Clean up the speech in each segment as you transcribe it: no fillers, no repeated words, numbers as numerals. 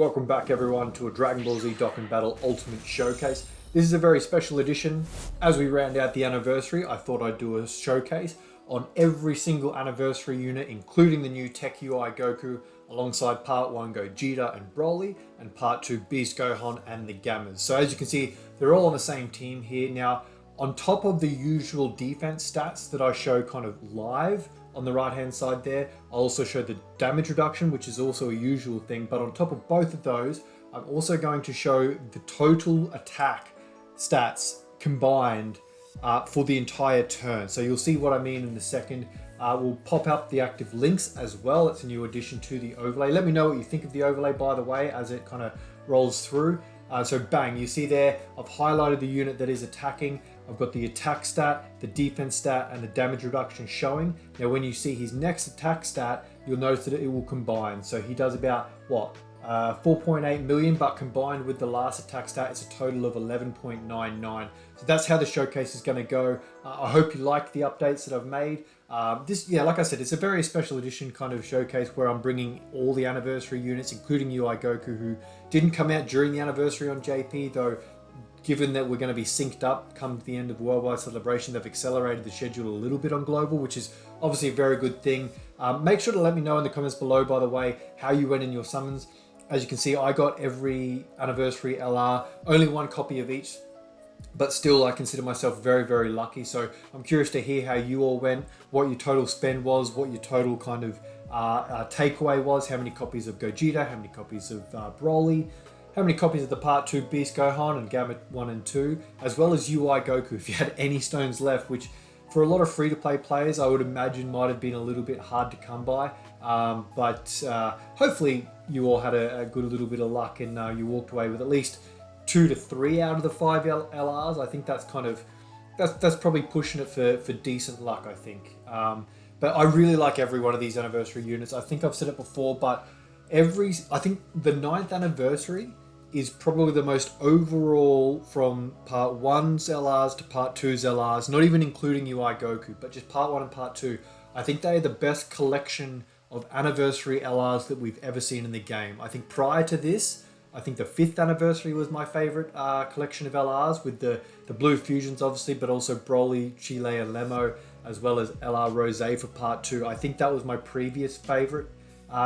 Welcome back everyone to a Dragon Ball Z Dokkan Battle Ultimate Showcase. This is a very special edition. As we round out the anniversary, I thought I'd do a showcase on every single anniversary unit, including the new Tech UI Goku, alongside Part 1 Gogeta and Broly, and Part 2 Beast Gohan and the Gammas. So as you can see, they're all on the same team here. Now, on top of the usual defense stats that I show kind of live, on the right hand side there, I'll also show the damage reduction, which is also a usual thing, but on top of both of those, I'm also going to show the total attack stats combined for the entire turn. So you'll see what I mean in a second. We'll pop up the active links as well. It's a new addition to the overlay. Let me know what you think of the overlay, by the way, as it kind of rolls through. So bang, you see there, I've highlighted the unit that is attacking. I've got the attack stat, the defense stat, and the damage reduction showing. Now, when you see his next attack stat, you'll notice that it will combine. So he does about, what, 4.8 million, but combined with the last attack stat, it's a total of 11.99. So that's how the showcase is going to go. I hope you like the updates that I've made. Like I said, it's a very special edition kind of showcase where I'm bringing all the anniversary units, including UI Goku, who didn't come out during the anniversary on JP, though given that we're going to be synced up come to the end of Worldwide Celebration, they've accelerated the schedule a little bit on Global, which is obviously a very good thing. Make sure to let me know in the comments below, by the way, how you went in your summons. As you can see, I got every anniversary LR, only one copy of each, but still I consider myself very, very lucky. So I'm curious to hear how you all went, what your total spend was, what your total kind of takeaway was, how many copies of Gogeta, how many copies of Broly, how many copies of the Part 2 Beast Gohan and Gamma 1 and 2, as well as UI Goku, if you had any stones left, which for a lot of free-to-play players, I would imagine might have been a little bit hard to come by. But hopefully you all had a good little bit of luck and you walked away with at least 2 to 3 out of the 5 LRs. I think that's kind of, that's probably pushing it for decent luck, I think. But I really like every one of these anniversary units. I think I've said it before, but I think the 9th anniversary is probably the most overall, from Part 1's LRs to Part 2's LRs, not even including UI Goku, but just Part 1 and Part 2. I think they are the best collection of anniversary LRs that we've ever seen in the game. I think prior to this, I think the 5th anniversary was my favorite collection of LRs, with the Blue Fusions obviously, but also Broly, Chile and Lemo, as well as LR Rose for Part 2. I think that was my previous favorite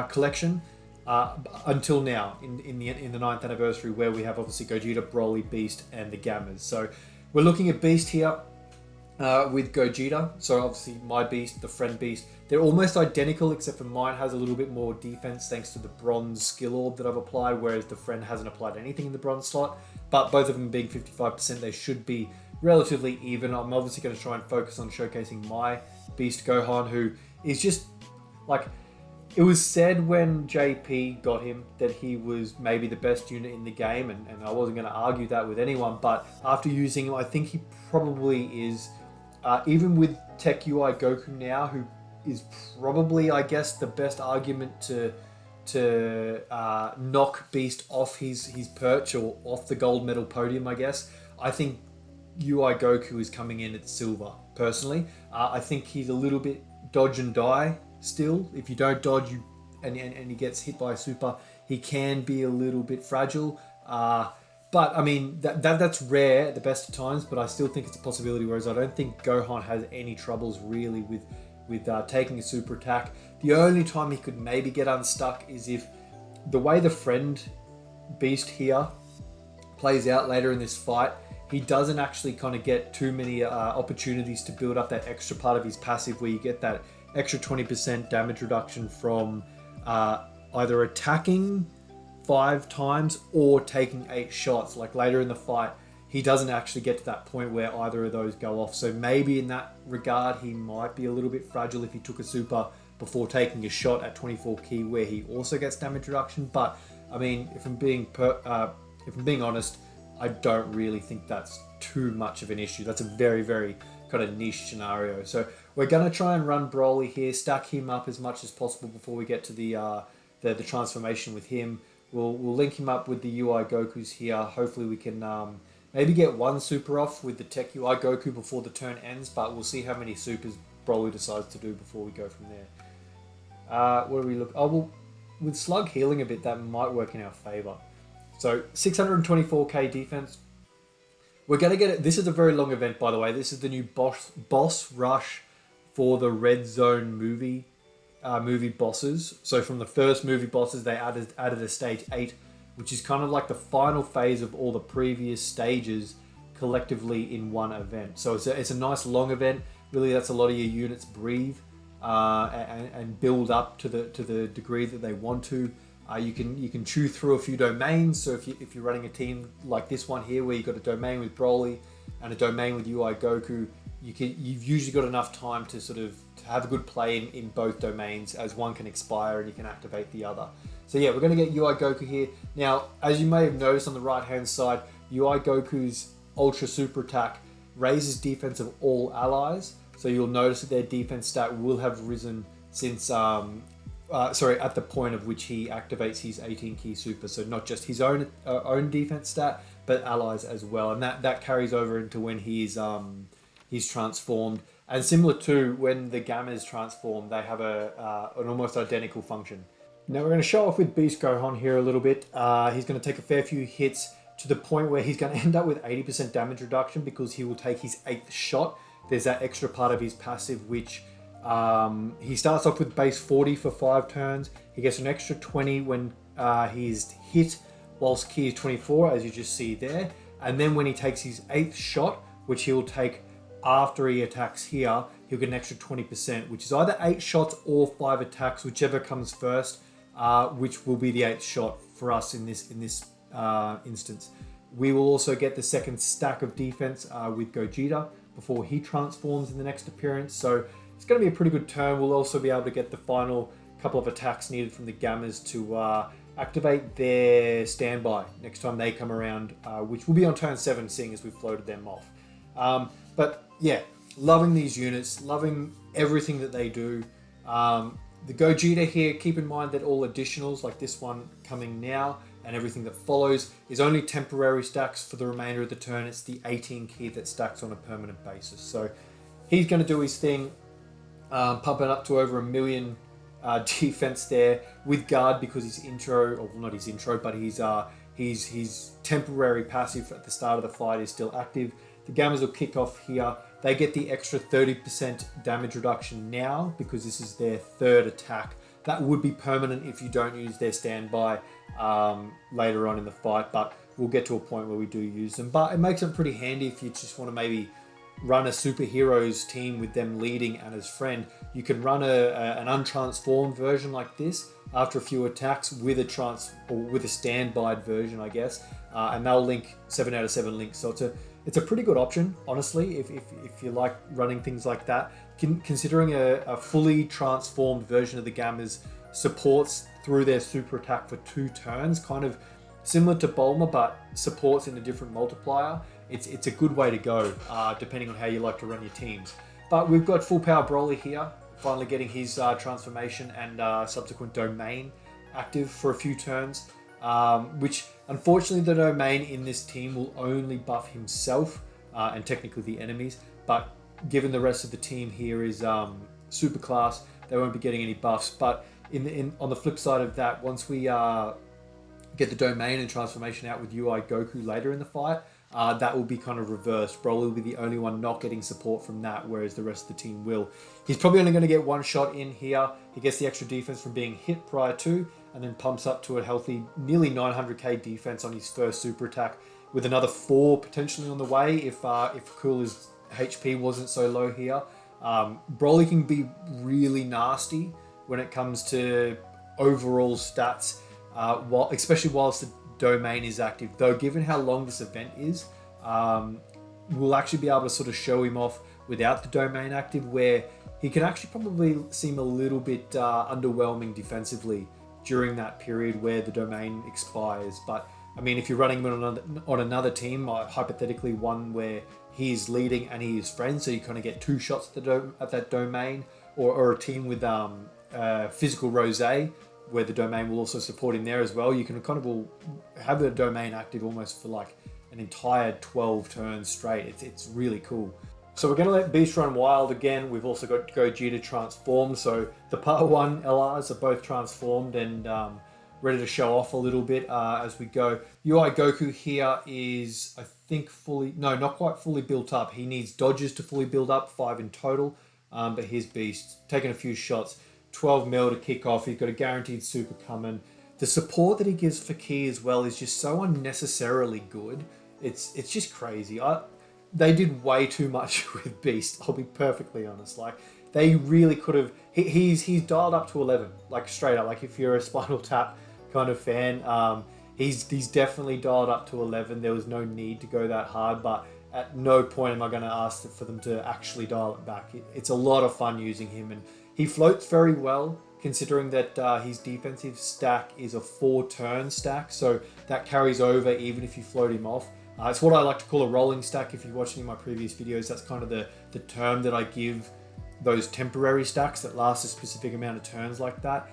collection. Until now, in the 9th anniversary, where we have obviously Gogeta, Broly, Beast, and the Gammas. So we're looking at Beast here with Gogeta. So obviously my Beast, the friend Beast, they're almost identical, except for mine has a little bit more defense thanks to the bronze skill orb that I've applied, whereas the friend hasn't applied anything in the bronze slot. But both of them being 55%, they should be relatively even. I'm obviously going to try and focus on showcasing my Beast Gohan, who is just like, it was said when JP got him that he was maybe the best unit in the game, and I wasn't going to argue that with anyone, but after using him, I think he probably is, even with Tech UI Goku now, who is probably, I guess, the best argument to knock Beast off his perch, or off the gold medal podium, I guess. I think UI Goku is coming in at silver, personally. I think he's a little bit dodge and die. Still, if you don't dodge and he gets hit by a super, he can be a little bit fragile. But I mean, that's rare at the best of times, but I still think it's a possibility, whereas I don't think Gohan has any troubles really with taking a super attack. The only time he could maybe get unstuck is if the way the friend Beast here plays out later in this fight, he doesn't actually kind of get too many opportunities to build up that extra part of his passive, where you get that extra 20% damage reduction from either attacking 5 times or taking 8 shots. Like later in the fight, he doesn't actually get to that point where either of those go off. So maybe in that regard, he might be a little bit fragile if he took a super before taking a shot at 24 key, where he also gets damage reduction. But I mean, if I'm being honest, I don't really think that's too much of an issue. That's a very, very kind of niche scenario. So we're going to try and run Broly here, stack him up as much as possible before we get to the transformation with him. We'll link him up with the UI Gokus here. Hopefully we can maybe get one super off with the Tech UI Goku before the turn ends, but we'll see how many supers Broly decides to do before we go from there. What do we look? Oh, with Slug healing a bit, that might work in our favor. So 624k defense. We're going to get it. This is a very long event, by the way. This is the new boss rush for the Red Zone movie bosses. So from the first movie bosses, they added a stage 8, which is kind of like the final phase of all the previous stages collectively in one event. So it's a nice long event. Really, that's a lot of your units breathe and build up to the degree that they want to. You can chew through a few domains. So if you're running a team like this one here, where you've got a domain with Broly and a domain with UI Goku, you've usually got enough time to sort of to have a good play in both domains, as one can expire and you can activate the other. So yeah, we're going to get UI Goku here. Now, as you may have noticed on the right hand side, UI Goku's Ultra Super Attack raises defense of all allies. So you'll notice that their defense stat will have risen since at the point of which he activates his 18 key super. So not just his own defense stat, but allies as well, and that carries over into when he's transformed. And similar to when the Gammas transform, they have an almost identical function. Now we're going to show off with Beast Gohan here a little bit. He's going to take a fair few hits to the point where he's going to end up with 80% damage reduction, because he will take his 8th shot. There's that extra part of his passive, which he starts off with base 40 for 5 turns. He gets an extra 20 when he's hit, whilst key is 24, as you just see there. And then when he takes his 8th shot, which he'll take after he attacks here, he'll get an extra 20%, which is either 8 shots or 5 attacks, whichever comes first, which will be the 8th shot for us in this instance. We will also get the second stack of defense with Gogeta before he transforms in the next appearance. So it's going to be a pretty good turn. We'll also be able to get the final couple of attacks needed from the Gammas to activate their standby next time they come around, which will be on turn 7, seeing as we've floated them off. But yeah, loving these units, loving everything that they do. The Gogeta here, keep in mind that all additionals, like this one coming now, and everything that follows, is only temporary stacks for the remainder of the turn. It's the 18 key that stacks on a permanent basis. So he's going to do his thing, pumping up to over 1 million defense there with guard, because his intro, or not his intro, but his temporary passive at the start of the fight is still active. The Gammas will kick off here. They get the extra 30% damage reduction now, because this is their 3rd attack. That would be permanent if you don't use their standby later on in the fight, but we'll get to a point where we do use them. But it makes them pretty handy if you just want to maybe run a superheroes team with them leading and as friend. You can run an untransformed version like this after a few attacks with a standby version, I guess, and they'll link 7 out of 7 links. So it's a pretty good option, honestly, if you like running things like that. Considering a fully transformed version of the Gammas supports through their super attack for 2 turns, kind of similar to Bulma, but supports in a different multiplier. It's a good way to go, depending on how you like to run your teams. But we've got full power Broly here, finally getting his transformation and subsequent domain active for a few turns, which unfortunately the domain in this team will only buff himself and technically the enemies, but given the rest of the team here is super class, they won't be getting any buffs. But on the flip side of that, once we get the domain and transformation out with UI Goku later in the fight, that will be kind of reversed. Broly will be the only one not getting support from that, whereas the rest of the team will. He's probably only going to get 1 shot in here. He gets the extra defense from being hit prior to, and then pumps up to a healthy nearly 900k defense on his first super attack, with another 4 potentially on the way if Cool's HP wasn't so low here. Broly can be really nasty when it comes to overall stats, especially whilst the domain is active. Though given how long this event is, we'll actually be able to sort of show him off without the domain active, where he can actually probably seem a little bit underwhelming defensively during that period where the domain expires. But I mean, if you're running him on another team, hypothetically one where he's leading and he is friends, so you kind of get 2 shots at that domain, or a team with physical Rosé, where the domain will also support him there as well, you can kind of will have the domain active almost for like an entire 12 turns straight. It's really cool. So we're going to let Beast run wild again. We've also got Gogeta transformed. So the Part 1 LRs are both transformed and ready to show off a little bit as we go. UI Goku here is, I think, not quite fully built up. He needs dodges to fully build up, 5 in total. But here's Beast, taking a few shots. 12 mil to kick off. He's got a guaranteed super coming. The support that he gives for Ki as well is just so unnecessarily good. It's just crazy. They did way too much with Beast. I'll be perfectly honest. Like, they really could have. He's dialed up to 11, like straight up. Like, if you're a Spinal Tap kind of fan, he's definitely dialed up to 11. There was no need to go that hard, but at no point am I going to ask for them to actually dial it back. It's a lot of fun using him, and he floats very well, considering that his defensive stack is a 4-turn stack, so that carries over even if you float him off. It's what I like to call a rolling stack. If you're watching in my previous videos, that's kind of the term that I give those temporary stacks that last a specific amount of turns like that.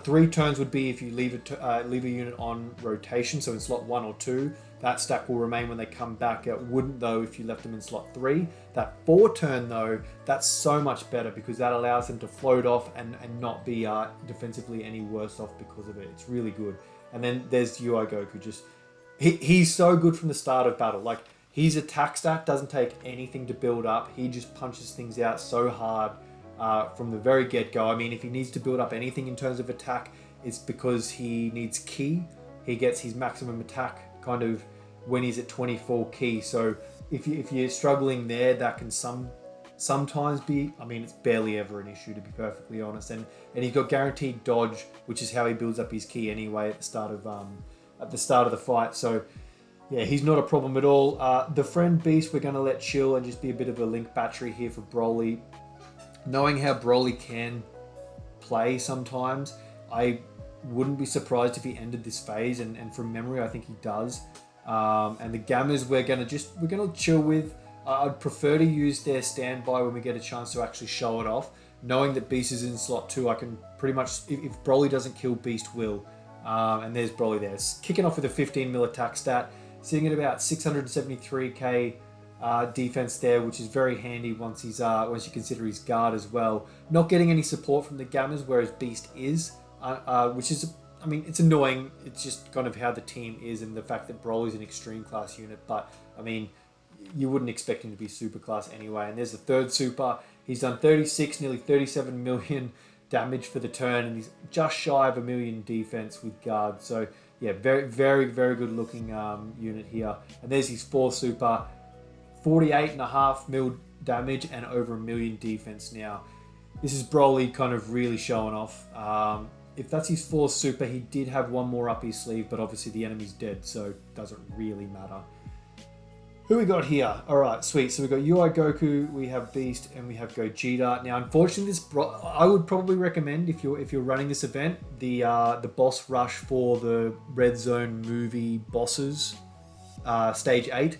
3 turns would be if you leave a unit on rotation, so in slot 1 or 2, that stack will remain when they come back. It wouldn't though if you left them in slot 3. That 4-turn though, that's so much better because that allows them to float off and not be defensively any worse off because of it. It's really good. And then there's UI Goku. He's so good from the start of battle. Like, his attack stack doesn't take anything to build up. He just punches things out so hard from the very get-go. I mean, if he needs to build up anything in terms of attack, it's because he needs Ki. He gets his maximum attack kind of when he's at 24 Ki. So if you're struggling there, that can sometimes be, I mean, it's barely ever an issue, to be perfectly honest. And he's got guaranteed dodge, which is how he builds up his Ki anyway at the start of the fight. So yeah, he's not a problem at all. The friend Beast we're going to let chill and just be a bit of a link battery here for Broly. Knowing how Broly can play sometimes, I wouldn't be surprised if he ended this phase, and from memory I think he does. And the Gammas we're gonna chill with. I'd prefer to use their standby when we get a chance to actually show it off. Knowing that Beast is in slot 2, I can pretty much, if Broly doesn't kill, Beast will. And there's Broly there. It's kicking off with a 15 mil attack stat, sitting at about 673k defense there, which is very handy once you consider his guard as well. Not getting any support from the Gammas, whereas Beast is, which is, I mean, it's annoying. It's just kind of how the team is, and the fact that Broly's an extreme class unit. But I mean, you wouldn't expect him to be super class anyway. And there's the third super. He's done 36, nearly 37 million damage for the turn, and he's just shy of 1 million defense with guard. So yeah, very, very, very good looking unit here. And there's his 4th super, 48.5 mil damage and over 1 million defense now. This is Broly kind of really showing off. If that's his 4th super, he did have one more up his sleeve, but obviously the enemy's dead, so it doesn't really matter. Who we got here? All right, sweet. So we got UI Goku, we have Beast, and we have Gogeta. Now, unfortunately, I would probably recommend if you're running this event, the boss rush for the Red Zone movie bosses, stage 8.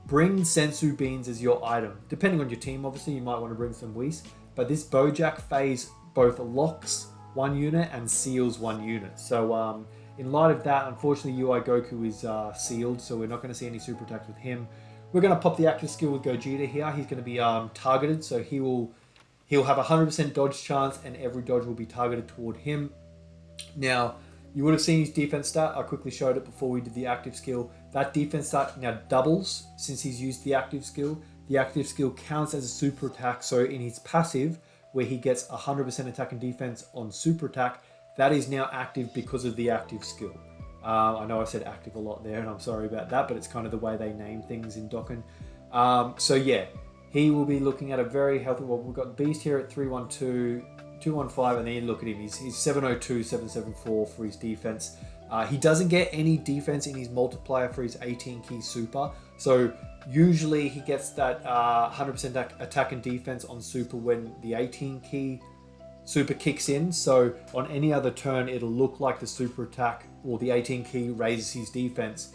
Bring Sensu beans as your item. Depending on your team, obviously, you might want to bring some Whis. But this Bojack phase both locks 1 unit and seals 1 unit. So in light of that, unfortunately, UI Goku is sealed, so we're not going to see any super attacks with him. We're going to pop the active skill with Gogeta here. He's going to be targeted, so he'll have a 100% dodge chance, and every dodge will be targeted toward him. Now, you would have seen his defense stat. I quickly showed it before we did the active skill. That defense stat now doubles since he's used the active skill. The active skill counts as a super attack, so in his passive, where he gets 100% attack and defense on super attack, that is now active because of the active skill. I know I said active a lot there, and I'm sorry about that, but it's kind of the way they name things in Dokkan. So yeah, he will be looking at a very healthy, well, we've got Beast here at 312, 215, and then look at him, he's 702, 774 for his defense. He doesn't get any defense in his multiplier for his 18 key super, so usually he gets that 100% attack and defense on super when the 18 key super kicks in. So on any other turn, it'll look like the super attack or the 18 key raises his defense.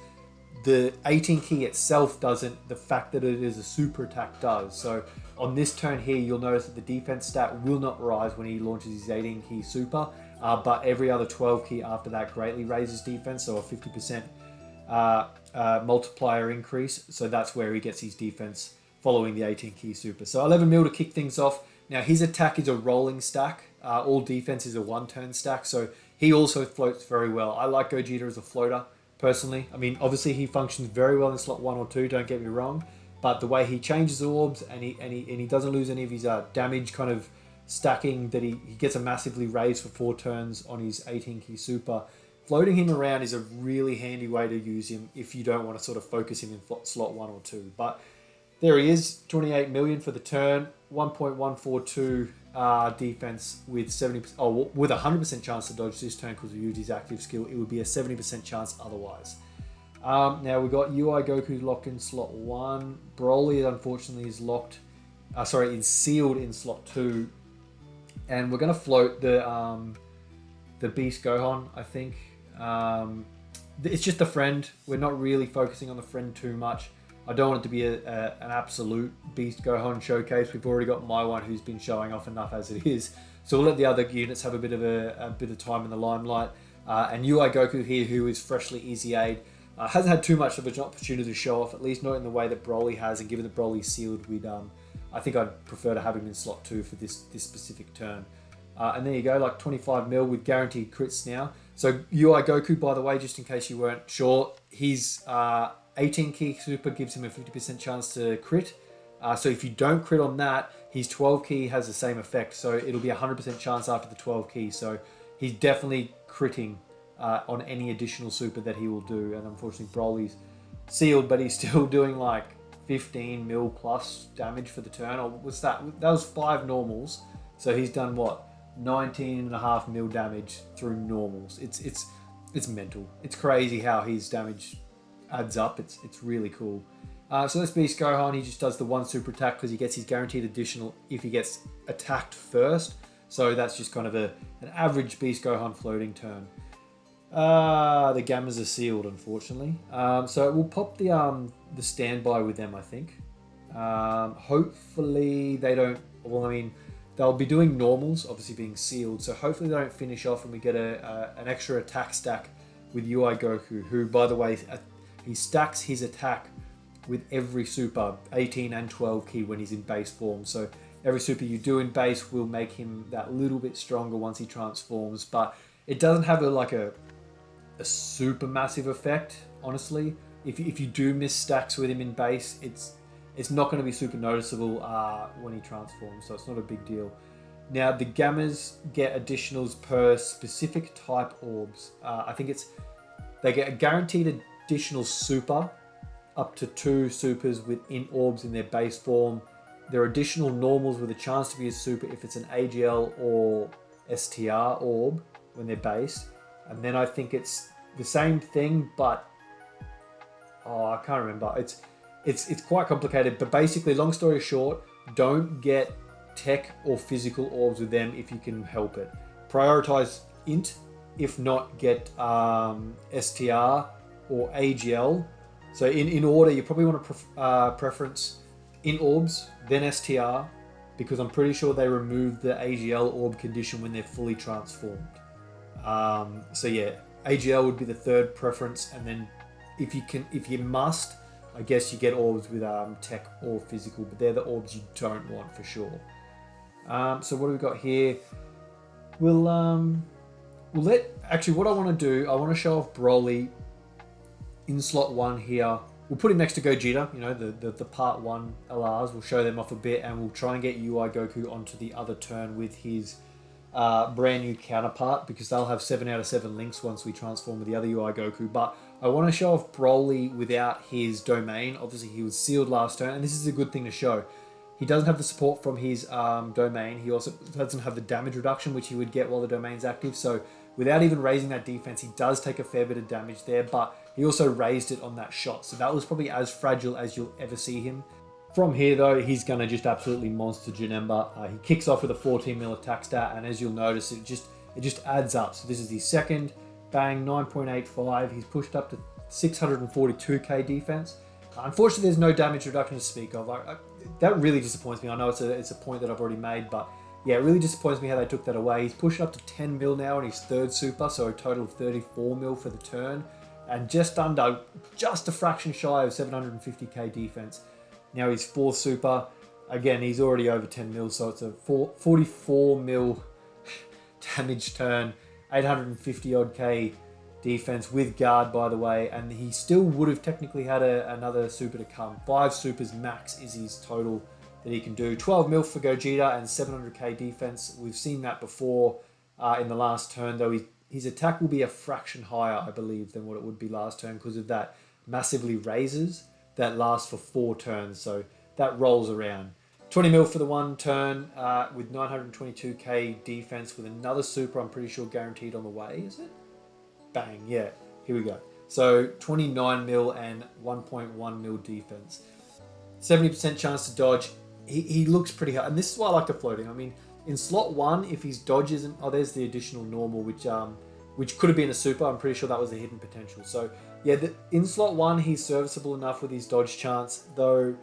The 18 key itself doesn't, the fact that it is a super attack does. So on this turn here, you'll notice that the defense stat will not rise when he launches his 18 key super, but every other 12 key after that greatly raises defense, so a 50% multiplier increase. So that's where he gets his defense following the 18 key super. So 11 mil to kick things off. Now his attack is a rolling stack. All defense is a 1-turn stack. So he also floats very well. I like Gogeta as a floater, personally. I mean, obviously he functions very well in slot 1 or 2, don't get me wrong. But the way he changes orbs and he doesn't lose any of his damage kind of stacking, that he gets a massively raised for 4 turns on his 18 key super. Floating him around is a really handy way to use him if you don't want to sort of focus him in slot 1 or 2. But there he is, 28 million for the turn, 1.142 defense with 70%, with 100% chance to dodge this turn because we used his active skill. It would be a 70% chance otherwise. Now we've got UI Goku locked in slot 1. Broly, unfortunately, is locked. Is sealed in slot 2. And we're going to float the Beast Gohan, I think. It's just a friend. We're not really focusing on the friend too much. I don't want it to be an absolute Beast Gohan showcase. We've already got my one who's been showing off enough as it is. So we'll let the other units have a bit of time in the limelight. And UI Goku here, who is freshly easy aid, hasn't had too much of an opportunity to show off, at least not in the way that Broly has. And given that Broly's sealed, I think I'd prefer to have him in slot 2 for this specific turn. And there you go, like 25 mil with guaranteed crits now. So UI Goku, by the way, just in case you weren't sure, his 18 key super gives him a 50% chance to crit. So if you don't crit on that, his 12 key has the same effect. So it'll be a 100% chance after the 12 key. So he's definitely critting on any additional super that he will do. And unfortunately, Broly's sealed, but he's still doing like 15 mil plus damage for the turn. Or what's that? That was 5 normals. So he's done what? 19.5 mil damage through normals. It's mental. It's crazy how his damage adds up. It's really cool. So this Beast Gohan, he just does the 1 super attack because he gets his guaranteed additional if he gets attacked first. So that's just kind of an average Beast Gohan floating turn. The Gammas are sealed, unfortunately. So we'll pop the standby with them, I think. Hopefully they don't. Well, I mean, they'll be doing normals, obviously being sealed. So hopefully they don't finish off and we get an extra attack stack with UI Goku, who, by the way, he stacks his attack with every super, 18 and 12 key when he's in base form. So every super you do in base will make him that little bit stronger once he transforms. But it doesn't have a super massive effect, honestly. If you do miss stacks with him in base, it's not going to be super noticeable when he transforms, so it's not a big deal. Now, the Gammas get additionals per specific type orbs. I think they get a guaranteed additional super, up to 2 supers within orbs in their base form. There are additional normals with a chance to be a super if it's an AGL or STR orb when they're based. And then I think it's the same thing, but I can't remember. It's quite complicated, but basically, long story short, don't get tech or physical orbs with them if you can help it. Prioritize int, if not get STR or AGL. So in order, you probably want to preference int orbs, then STR, because I'm pretty sure they remove the AGL orb condition when they're fully transformed. So yeah, AGL would be the third preference, and then if you must, I guess you get orbs with tech or physical, but they're the orbs you don't want for sure. So what do we got here? We'll actually, what I want to do, I want to show off Broly in slot 1 here. We'll put him next to Gogeta, you know, the part 1 LRs. We'll show them off a bit, and we'll try and get UI Goku onto the other turn with his brand new counterpart, because they'll have 7 out of 7 links once we transform with the other UI Goku. But I want to show off Broly without his domain. Obviously, he was sealed last turn, and this is a good thing to show. He doesn't have the support from his domain. He also doesn't have the damage reduction, which he would get while the domain's active. So without even raising that defense, he does take a fair bit of damage there, but he also raised it on that shot. So that was probably as fragile as you'll ever see him. From here, though, he's going to just absolutely monster Janemba. He kicks off with a 14 mil attack stat, and as you'll notice, it just adds up. So this is his second. Bang, 9.85. He's pushed up to 642k defense. Unfortunately, there's no damage reduction to speak of. That really disappoints me. I know it's a point that I've already made, but yeah, it really disappoints me how they took that away. He's pushing up to 10 mil now in his third super, so a total of 34 mil for the turn, and just a fraction shy of 750k defense. Now he's 4th super. Again, he's already over 10 mil, so it's a 44 mil damage turn, 850 odd K defense with guard, by the way, and he still would have technically had another super to come. 5 supers max is his total that he can do. 12 mil for Gogeta and 700k defense. We've seen that before in the last turn, though his attack will be a fraction higher, I believe, than what it would be last turn because of that massively raises that lasts for 4 turns, so that rolls around. 20 mil for the 1 turn with 922k defense with another super, I'm pretty sure guaranteed on the way, is it? Bang, yeah, here we go. So 29 mil and 1.1 mil defense. 70% chance to dodge. He looks pretty hard, and this is why I like the floating. I mean, in slot 1, if his dodge isn't... Oh, there's the additional normal, which could have been a super. I'm pretty sure that was a hidden potential. So, yeah, in slot 1, he's serviceable enough with his dodge chance, though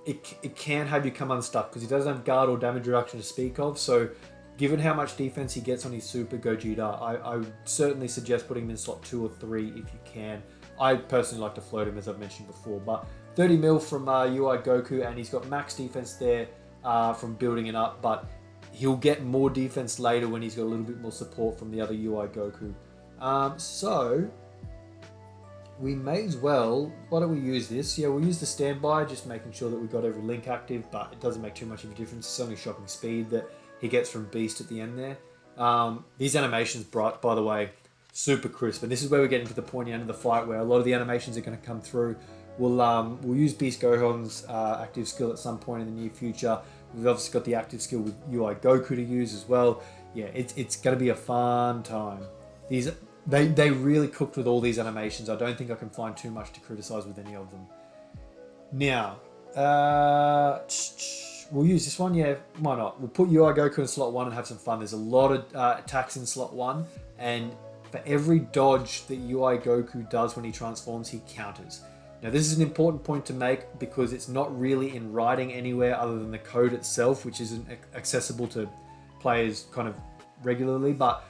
it can have you come unstuck because he doesn't have guard or damage reduction to speak of. So, given how much defense he gets on his super Gogeta, I would certainly suggest putting him in slot 2 or 3 if you can. I personally like to float him, as I've mentioned before, but 30 mil from UI Goku, and he's got max defense there from building it up, but he'll get more defense later when he's got a little bit more support from the other UI Goku. So we may as well, why don't we use this? Yeah, we'll use the standby, just making sure that we've got every link active, but it doesn't make too much of a difference. It's only shocking speed that he gets from Beast at the end there. These animations, by the way, super crisp, and this is where we're getting to the pointy end of the fight where a lot of the animations are going to come through. We'll use Beast Gohan's active skill at some point in the near future. We've obviously got the active skill with UI Goku to use as well. Yeah, it's going to be a fun time. They really cooked with all these animations. I don't think I can find too much to criticize with any of them. Now, we'll use this one. Yeah, why not? We'll put UI Goku in slot 1 and have some fun. There's a lot of attacks in slot 1, and for every dodge that UI Goku does when he transforms, he counters. Now, this is an important point to make because it's not really in writing anywhere other than the code itself, which isn't accessible to players kind of regularly, but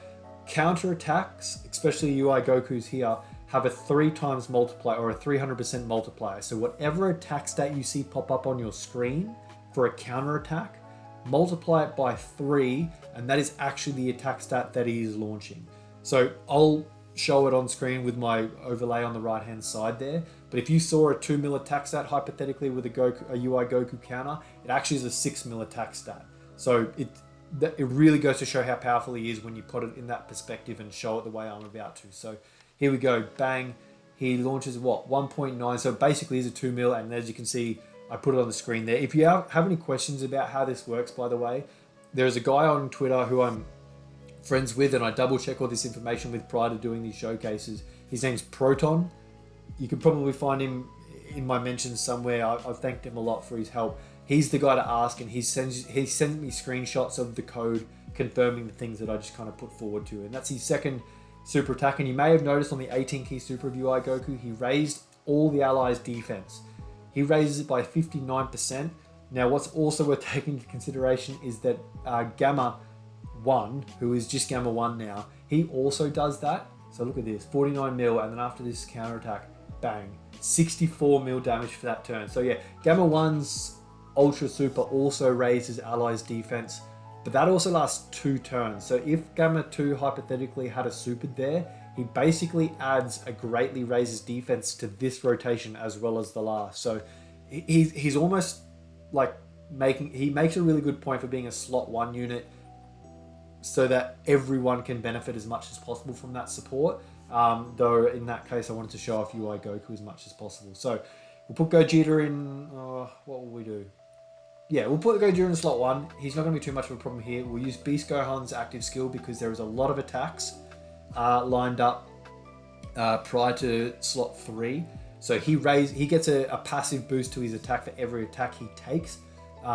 counterattacks, especially UI Goku's here, have a 3 times multiplier or a 300% multiplier. So whatever attack stat you see pop up on your screen for a counterattack, multiply it by 3, and that is actually the attack stat that he is launching. So I'll show it on screen with my overlay on the right hand side there, but if you saw a 2 mil attack stat hypothetically with a UI Goku counter, it actually is a 6 mil attack stat. So it really goes to show how powerful he is when you put it in that perspective and show it the way I'm about to. So here we go, bang, he launches what, 1.9, so basically is a 2 mil, and as you can see, I put it on the screen there. If you have any questions about how this works, by the way, there's a guy on Twitter who I'm friends with, and I double check all this information with prior to doing these showcases. His name's Proton. You can probably find him in my mentions somewhere. I've thanked him a lot for his help. He's the guy to ask, and he sends me screenshots of the code confirming the things that I just kind of put forward to. And that's his second super attack. And you may have noticed on the 18 key super of UI Goku, he raised all the allies' defense. He raises it by 59%. Now, what's also worth taking into consideration is that Gamma 1, who is just Gamma 1 now, he also does that. So look at this, 49 mil, and then after this counterattack, bang, 64 mil damage for that turn. So yeah, Gamma 1's Ultra Super also raises allies' defense, but that also lasts 2 turns. So if Gamma 2 hypothetically had a super there, he basically adds a greatly raises defense to this rotation as well as the last. So he's almost like he makes a really good point for being a slot 1 unit, so that everyone can benefit as much as possible from that support. Though in that case, I wanted to show off UI Goku as much as possible. So we'll put Gogeta in, what will we do? Yeah, we'll put Gogeta in slot 1. He's not going to be too much of a problem here. We'll use Beast Gohan's active skill because there is a lot of attacks lined up prior to slot 3. So he gets a passive boost to his attack for every attack he takes.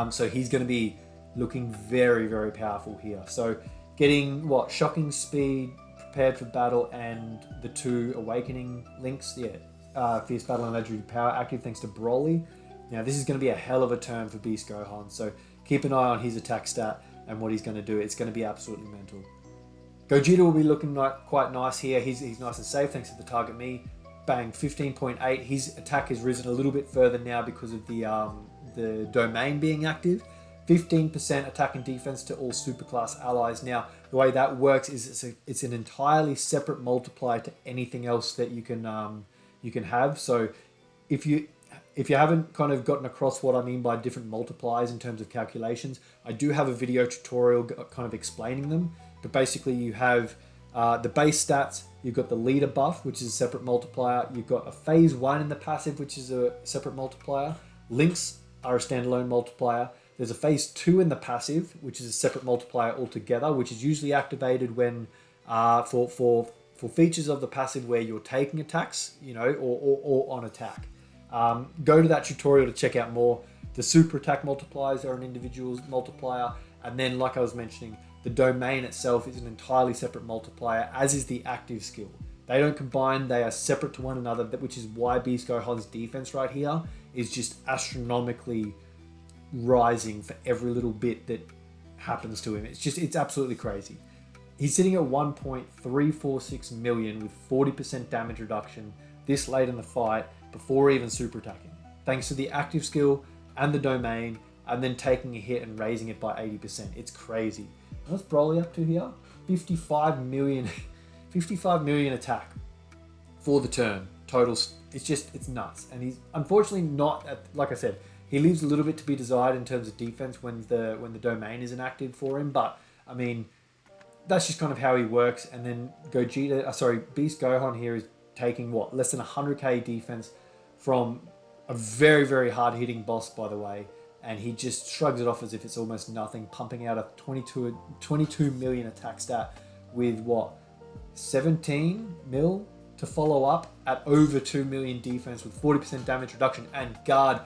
So he's going to be looking very, very powerful here. So getting shocking speed, prepared for battle, and the 2 awakening links. Yeah, fierce battle and legendary power active thanks to Broly. Now this is going to be a hell of a turn for Beast Gohan. So keep an eye on his attack stat and what he's going to do. It's going to be absolutely mental. Gogeta will be looking quite nice here. He's nice and safe thanks to the target me. Bang, 15.8. His attack has risen a little bit further now because of the the domain being active. 15% attack and defense to all superclass allies. Now, the way that works is it's an entirely separate multiplier to anything else that you can have. So if you haven't kind of gotten across what I mean by different multipliers in terms of calculations, I do have a video tutorial kind of explaining them. But basically you have the base stats, you've got the leader buff, which is a separate multiplier. You've got a phase 1 in the passive, which is a separate multiplier. Links are a standalone multiplier. There's a phase 2 in the passive, which is a separate multiplier altogether, which is usually activated when for features of the passive where you're taking attacks, or on attack. Go to that tutorial to check out more. The super attack multipliers are an individual multiplier, and then, like I was mentioning, the domain itself is an entirely separate multiplier, as is the active skill. They don't combine, they are separate to one another, which is why Beast Gohan's defense right here is just astronomically rising for every little bit that happens to him. It's absolutely crazy. He's sitting at 1.346 million with 40% damage reduction this late in the fight before even super attacking, thanks to the active skill and the domain, and then taking a hit and raising it by 80%. It's crazy. What's Broly up to here? 55 million attack for the turn total. It's nuts. And he's unfortunately not like I said, he leaves a little bit to be desired in terms of defense when the domain isn't active for him. But I mean, that's just kind of how he works. And then Beast Gohan here is taking less than 100k defense from a very, very hard hitting boss, by the way. And he just shrugs it off as if it's almost nothing, pumping out a 22 million attack stat with 17 mil to follow up at over 2 million defense with 40% damage reduction and guard.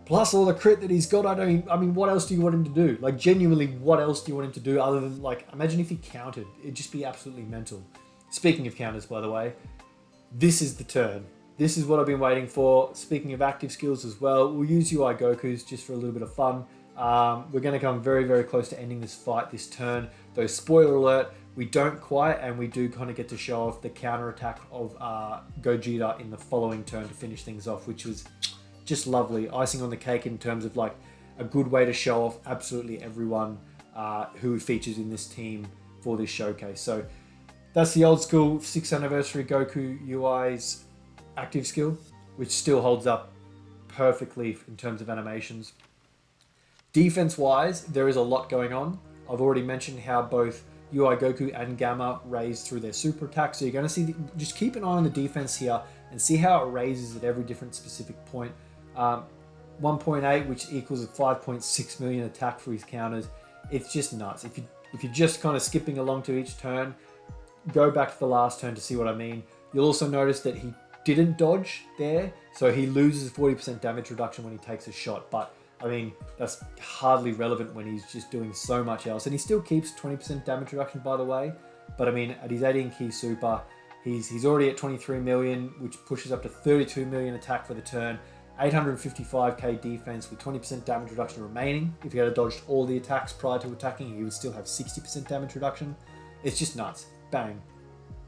Plus all the crit that he's got. I mean, what else do you want him to do? Like, genuinely, what else do you want him to do other than, like, imagine if he countered. It'd just be absolutely mental. Speaking of counters, by the way, this is the turn. This is what I've been waiting for. Speaking of active skills as well, we'll use UI Goku's just for a little bit of fun. We're going to come very, very close to ending this fight, this turn. Though, spoiler alert, we don't quite, and we do kind of get to show off the counterattack of Gogeta in the following turn to finish things off, which was just lovely. Icing on the cake in terms of like a good way to show off absolutely everyone who features in this team for this showcase. So that's the old school 6th anniversary Goku UI's active skill, which still holds up perfectly in terms of animations. Defense wise, there is a lot going on. I've already mentioned how both UI Goku and Gamma raise through their super attack. So you're going to see, just keep an eye on the defense here and see how it raises at every different specific point. 1.8, which equals a 5.6 million attack for his counters. It's just nuts. If you're just kind of skipping along to each turn, go back to the last turn to see what I mean. You'll also notice that he didn't dodge there, so he loses 40% damage reduction when he takes a shot. But I mean, that's hardly relevant when he's just doing so much else. And he still keeps 20% damage reduction, by the way. But I mean, at his 18 key super, he's already at 23 million, which pushes up to 32 million attack for the turn. 855k defense with 20% damage reduction remaining. If he had dodged all the attacks prior to attacking, he would still have 60% damage reduction. It's just nuts. Bang.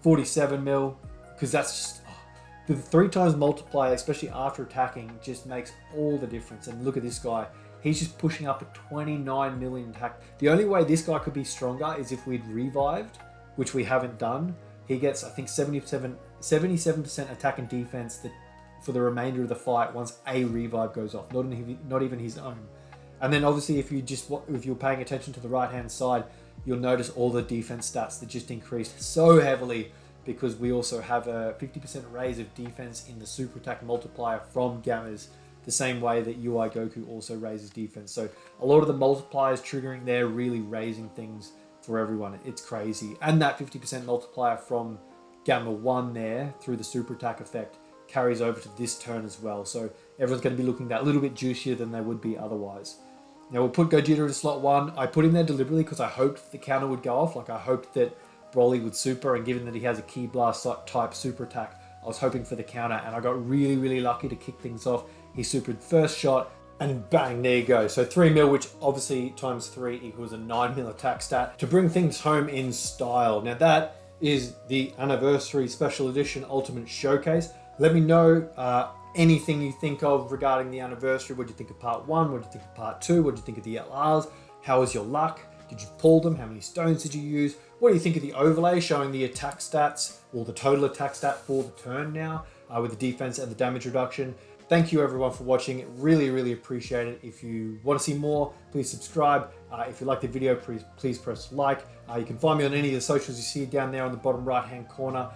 47 mil, because that's just... the 3 times multiplier, especially after attacking, just makes all the difference. And look at this guy. He's just pushing up a 29 million attack. The only way this guy could be stronger is if we'd revived, which we haven't done. He gets, I think, 77% attack and defense for the remainder of the fight once a revive goes off, not even his own. And then obviously if you're paying attention to the right hand side, you'll notice all the defense stats that just increased so heavily, because we also have a 50% raise of defense in the super attack multiplier from Gammas, the same way that UI Goku also raises defense. So a lot of the multipliers triggering there, really raising things for everyone. It's crazy. And that 50% multiplier from Gamma 1 there through the super attack effect carries over to this turn as well. So everyone's going to be looking that little bit juicier than they would be otherwise. Now we'll put Gogeta into slot 1. I put him there deliberately because I hoped the counter would go off. Like, I hoped that Broly would super, and given that he has a Ki Blast type super attack, I was hoping for the counter, and I got really, really lucky to kick things off. He supered first shot, and bang, there you go. So 3 mil, which obviously times 3 equals a 9 mil attack stat to bring things home in style. Now that is the Anniversary Special Edition Ultimate Showcase. Let me know anything you think of regarding the anniversary. What do you think of part 1? What do you think of part 2? What do you think of the LRs? How was your luck? Did you pull them? How many stones did you use? What do you think of the overlay showing the attack stats, or the total attack stat for the turn now, with the defense and the damage reduction? Thank you everyone for watching. Really, really appreciate it. If you want to see more, please subscribe. If you like the video, please press like. You can find me on any of the socials you see down there on the bottom right hand corner.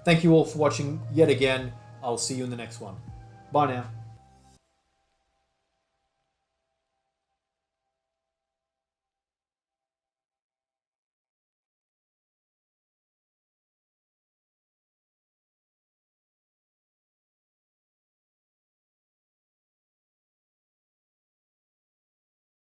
Thank you all for watching yet again. I'll see you in the next one. Bye now.